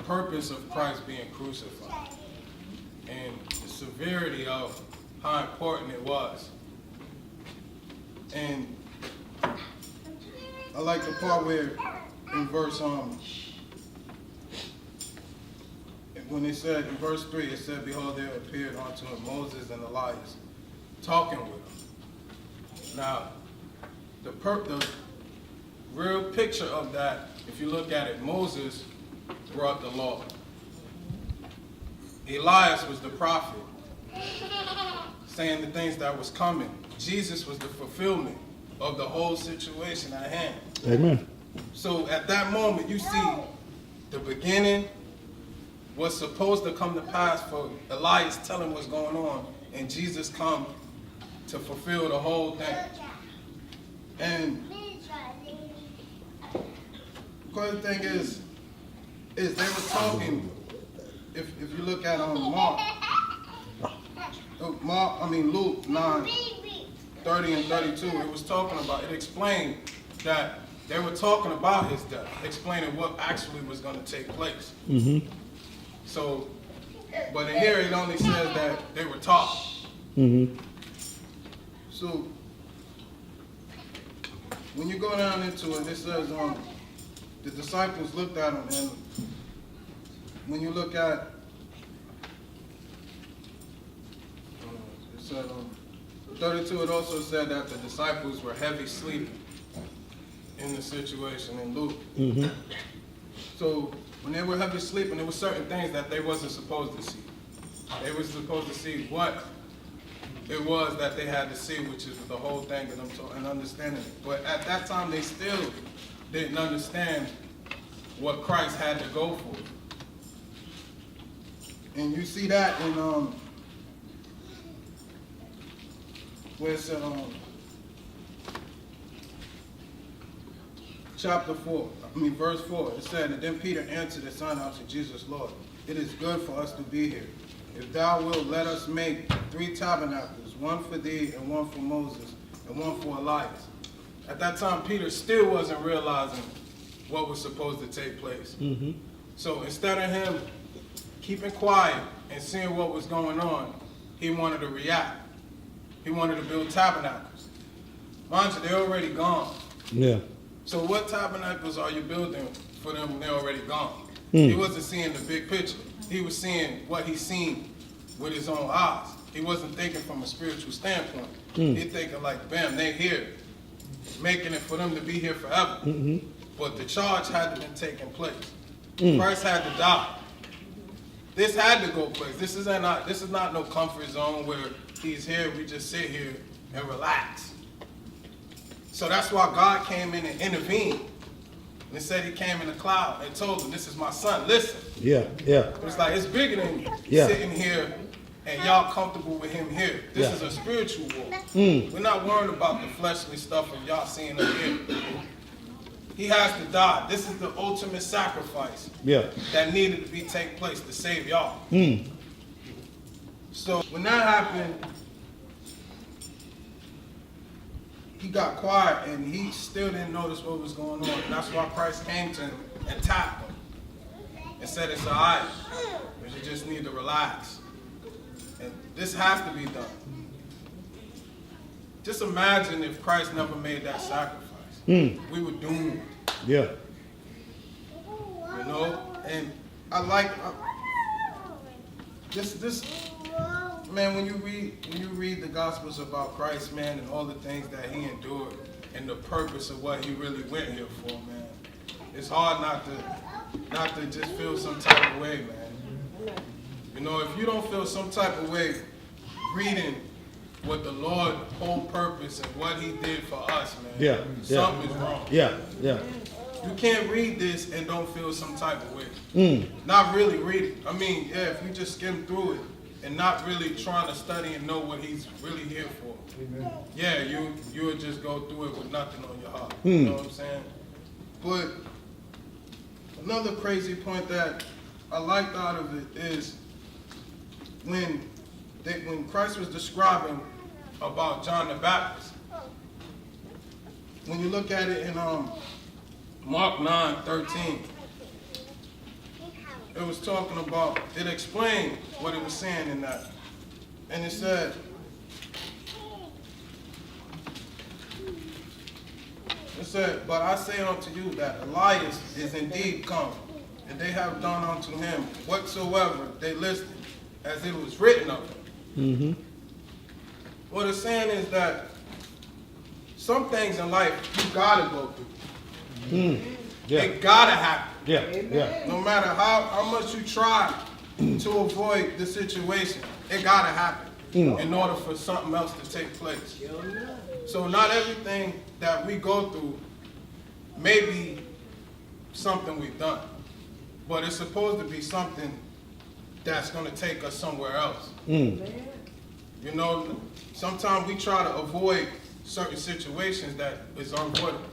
purpose of Christ being crucified and the severity of how important it was. And I like the part where in verse when it said in verse 3, it said, "Behold, there appeared unto him Moses and Elias, talking with him." Now, the real picture of that, if you look at it, Moses brought the law. Elias was the prophet, saying the things that was coming. Jesus was the fulfillment of the whole situation at hand. Amen. So at that moment, you see the beginning, what's supposed to come to pass for Elias telling what's going on, and Jesus come to fulfill the whole thing. And the thing is they were talking. If you look at Luke 9:30 and 32, it was talking about. It explained that they were talking about his death, explaining what actually was going to take place. Mm-hmm. So, but in here it only says that they were taught. Mm-hmm. So, when you go down into it, it says the disciples looked at him, and when you look at it said 32, it also said that the disciples were heavy sleeping in the situation in Luke. Mm-hmm. So when they were heavy sleeping, there were certain things that they wasn't supposed to see. They were supposed to see what it was that they had to see, which is the whole thing and understanding it. But at that time, they still didn't understand what Christ had to go for. And you see that in where it said verse 4, it said, "And then Peter answered and said unto Jesus, Lord, it is good for us to be here. If thou wilt, let us make 3 tabernacles, one for thee, and one for Moses, and one for Elias." At that time, Peter still wasn't realizing what was supposed to take place. Mm-hmm. So instead of him keeping quiet and seeing what was going on, he wanted to react. He wanted to build tabernacles. Mind you, they're already gone. Yeah. So what tabernacles are you building for them when they're already gone? Mm. He wasn't seeing the big picture. He was seeing what he seen with his own eyes. He wasn't thinking from a spiritual standpoint. Mm. He thinking like, bam, they here, making it for them to be here forever. Mm-hmm. But the charge had to be taking place. Mm. Christ had to die. This had to go place. This is not no comfort zone where he's here, we just sit here and relax. So that's why God came in and intervened. And it said he came in a cloud and told him, "This is my son, listen." Yeah, yeah. It's like, it's bigger than sitting here and y'all comfortable with him here. This is a spiritual war. Mm. We're not worried about the fleshly stuff of y'all seeing him here. He has to die. This is the ultimate sacrifice that needed to take place to save y'all. Mm. So when that happened, he got quiet and he still didn't notice what was going on. And that's why Christ came to him and tapped him and said, "It's all right, but you just need to relax." And this has to be done. Just imagine if Christ never made that sacrifice. Mm. We were doomed. Yeah. You know? And I like this man, when you read the Gospels about Christ, man, and all the things that he endured and the purpose of what he really went here for, man, it's hard not to just feel some type of way, man. You know, if you don't feel some type of way reading what the Lord whole purpose and what he did for us, man, something is wrong. Yeah, yeah. You can't read this and don't feel some type of way. Mm. Not really read it. I mean, yeah, if you just skim through it and not really trying to study and know what he's really here for. Amen. Yeah, you would just go through it with nothing on your heart. You know what I'm saying? But another crazy point that I liked out of it is when Christ was describing about John the Baptist. When you look at it in Mark 9:13, it was talking about, it explained what it was saying in that. And it said, but I say unto you that Elias is indeed come, and they have done unto him whatsoever they listed, as it was written of him. What it's saying is that some things in life you gotta go through. Yeah. It gotta happen. Yeah. Yeah. No matter how much you try to avoid the situation, it gotta happen in order for something else to take place. So not everything that we go through may be something we've done, but it's supposed to be something that's going to take us somewhere else. You know, sometimes we try to avoid certain situations that is unavoidable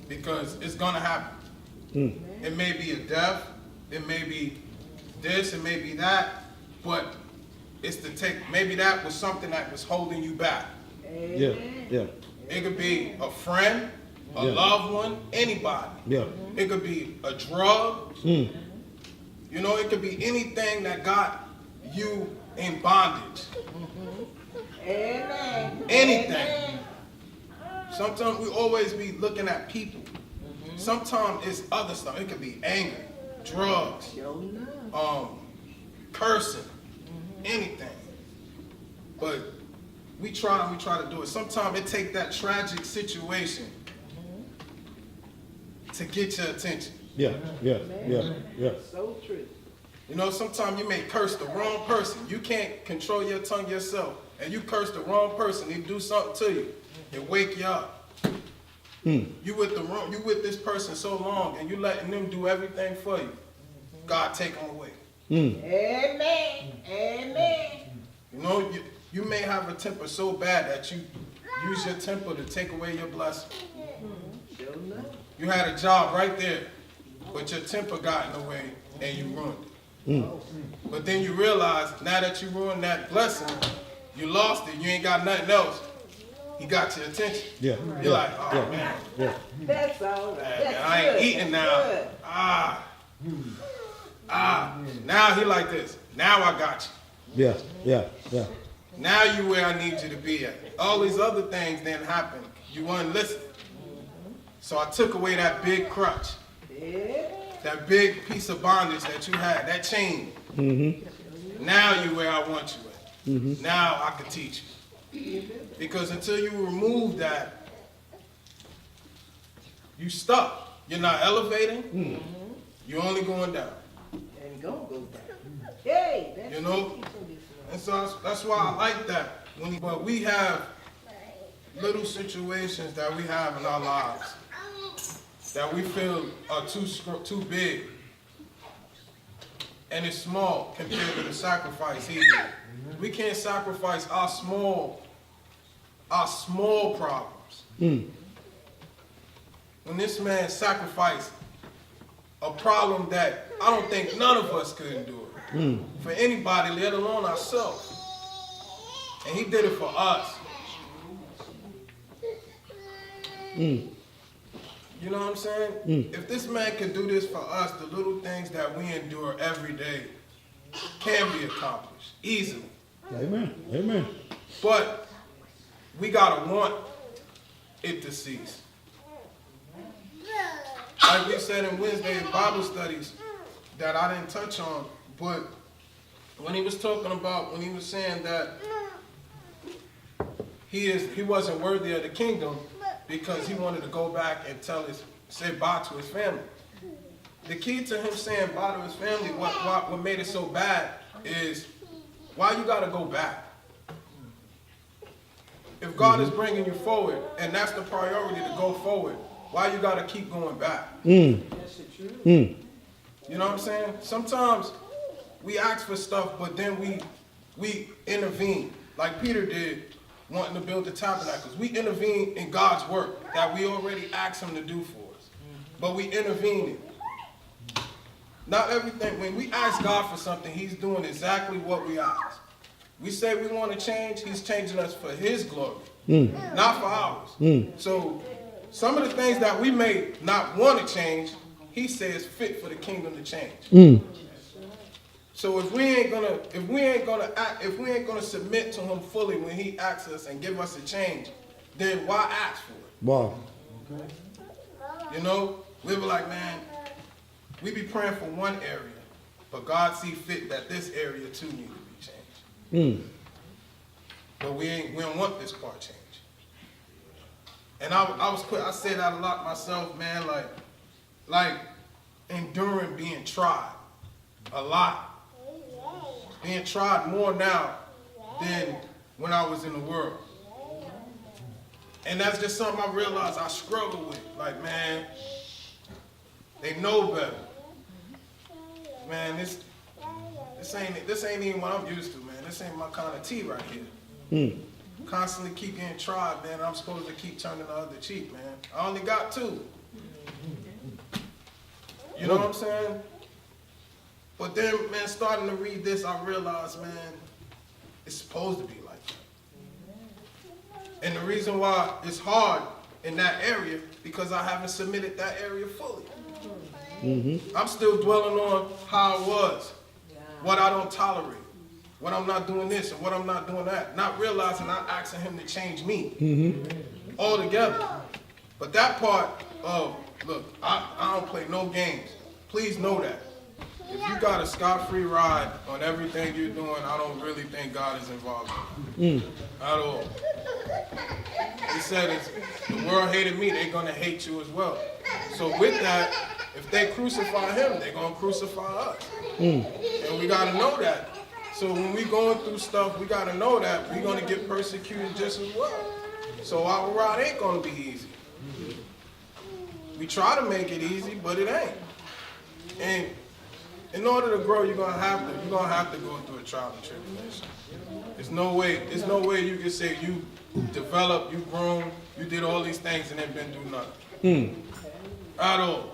because it's going to happen. It may be a death, it may be this, it may be that, but it's to take, maybe that was something that was holding you back. Yeah. Yeah. It could be a friend, a loved one, anybody. Yeah. It could be a drug. You know, it could be anything that got you in bondage. Anything. Sometimes we always be looking at people. Sometimes it's other stuff. It could be anger, drugs, cursing, anything. But we try to do it. Sometimes it takes that tragic situation to get your attention. Yeah. Yeah. Yeah. Yeah. So true. You know, sometimes you may curse the wrong person. You can't control your tongue yourself, and you curse the wrong person. They do something to you, it wake you up. You with this person so long, and you letting them do everything for you. God take them away. Amen. Amen. You know, you may have a temper so bad that you use your temper to take away your blessing. You had a job right there, but your temper got in the way and you ruined it. But then you realize, now that you ruined that blessing, you lost it, you ain't got nothing else. He got your attention. Yeah. You're like, oh man, Yeah. That's all right. man, That's I ain't good. eating That's now. Now he like this. Now I got you. Yeah. Yeah. Yeah. Now you where I need you to be at. All these other things didn't happen. You weren't listening. So I took away that big crutch, that big piece of bondage that you had, that chain. Now you where I want you at. Now I can teach you. Because until you remove that, you stuck. You're not elevating. You're only going down. And gonna go down. Hey, that's You know? And so that's why I like that. But we have little situations that we have in our lives that we feel are too big. And it's small compared to the sacrifice he did. We can't sacrifice our small problems. When this man sacrificed a problem that I don't think none of us could endure for anybody, let alone ourselves. And he did it for us. You know what I'm saying? If this man could do this for us, the little things that we endure every day can be accomplished easily. Amen. Amen. But we gotta want it to cease. Like we said in Wednesday Bible studies that I didn't touch on, but when he was talking about, when he was saying that he wasn't worthy of the kingdom because he wanted to go back and say bye to his family. The key to him saying bye to his family, what made it so bad is why you gotta go back. If God is bringing you forward and that's the priority to go forward, why you gotta keep going back? That's the truth. You know what I'm saying? Sometimes we ask for stuff, but then we intervene, like Peter did, wanting to build the tabernacles. We intervene in God's work that we already asked him to do for us. But we intervene. Not everything, when we ask God for something, he's doing exactly what we ask. We say we want to change, he's changing us for his glory, not for ours. So some of the things that we may not want to change, he says fit for the kingdom to change. So if we ain't gonna submit to him fully when he asks us and give us a change, then why ask for it? Wow. You know, we be like, man, we be praying for one area, but God see fit that this area too need to be changed. But we don't want this part changed. And I say that a lot myself, man, like enduring being tried a lot. Being tried more now than when I was in the world. And that's just something I realized I struggle with. Like, man, they know better. Man, this ain't even what I'm used to, man. This ain't my kind of tea right here. Constantly keep getting tried, man. I'm supposed to keep turning the other cheek, man. I only got 2. You know what I'm saying? But then, man, starting to read this, I realized, man, it's supposed to be like that. And the reason why it's hard in that area, because I haven't submitted that area fully. I'm still dwelling on how it was, what I don't tolerate, what I'm not doing this and what I'm not doing that. Not realizing I'm asking him to change me altogether. But that part of, look, I don't play no games. Please know that. If you got a scot-free ride on everything you're doing, I don't really think God is involved in it. At all. He said, if the world hated me, they're going to hate you as well. So with that, if they crucify him, they're going to crucify us. And we got to know that. So when we going through stuff, we got to know that we're going to get persecuted just as well. So our ride ain't going to be easy. We try to make it easy, but it ain't. And in order to grow, you're gonna have to go through a trial and tribulation. There's no way you can say you developed, you grown, you did all these things and then been through nothing. At all.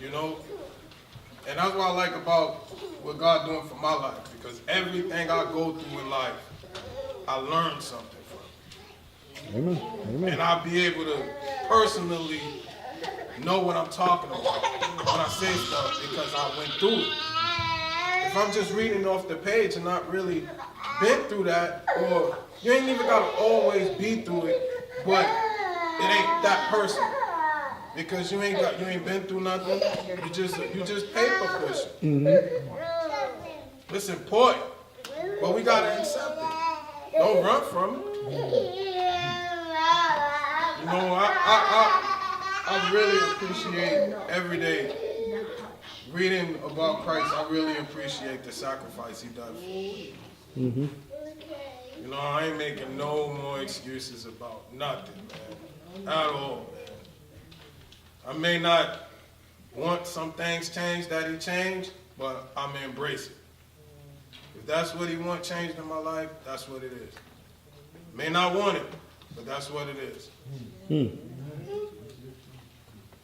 You know? And that's what I like about what God doing for my life, because everything I go through in life, I learned something from. Amen. Amen. And I'll be able to personally know what I'm talking about when I say stuff, because I went through it. If I'm just reading off the page and not really been through that, or you ain't even gotta always be through it, but it ain't that person. Because you ain't been through nothing. You just paper pushing. It's important, but we gotta accept it. Don't run from it. You know, I really appreciate every day reading about Christ. I really appreciate the sacrifice he does. You know, I ain't making no more excuses about nothing, man. At all, man. I may not want some things changed that he changed, but I'm going to embrace it. If that's what he wants changed in my life, that's what it is. May not want it, but that's what it is.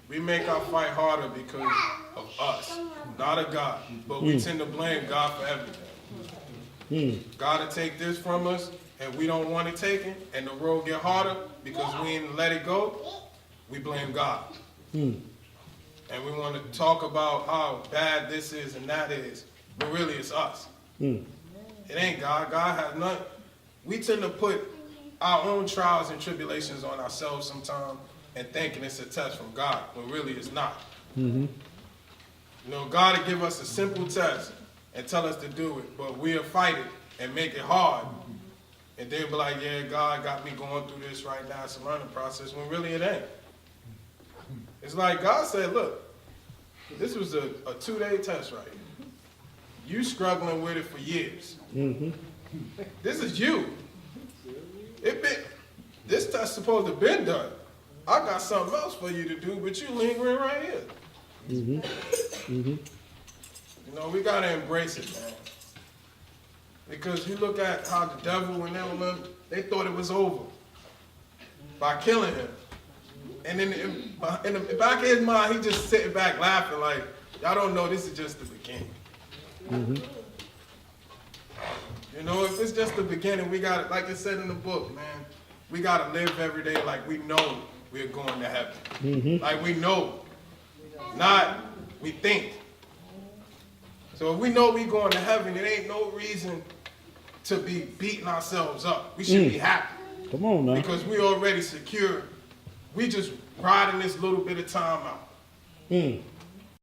We make our fight harder because of us, not of God. But we tend to blame God for everything. God will take this from us, and we don't want it taken, and the road get harder because we didn't let it go. We blame God. And we want to talk about how bad this is and that is, but really it's us. It ain't God. God has nothing. We tend to put our own trials and tribulations on ourselves sometimes and thinking it's a test from God, when really it's not. You know, God will give us a simple test and tell us to do it, but we'll fight it and make it hard. And they'll be like, yeah, God got me going through this right now. It's a learning process, when really it ain't. It's like God said, look, this was a 2-day test right here. You struggling with it for years. This is you. This test supposed to have been done. I got something else for you to do, but you lingering right here. You know, we got to embrace it, man. Because you look at how the devil and them, they thought it was over by killing him. And then in the back of his mind, he just sitting back laughing like, y'all don't know, this is just the beginning. You know, if it's just the beginning, we got, like it said in the book, man, we got to live every day like we know we're going to heaven. Like we know, not we think. So if we know we going to heaven, it ain't no reason to be beating ourselves up. We should be happy Come on now. because we already secure. We just riding this little bit of time out.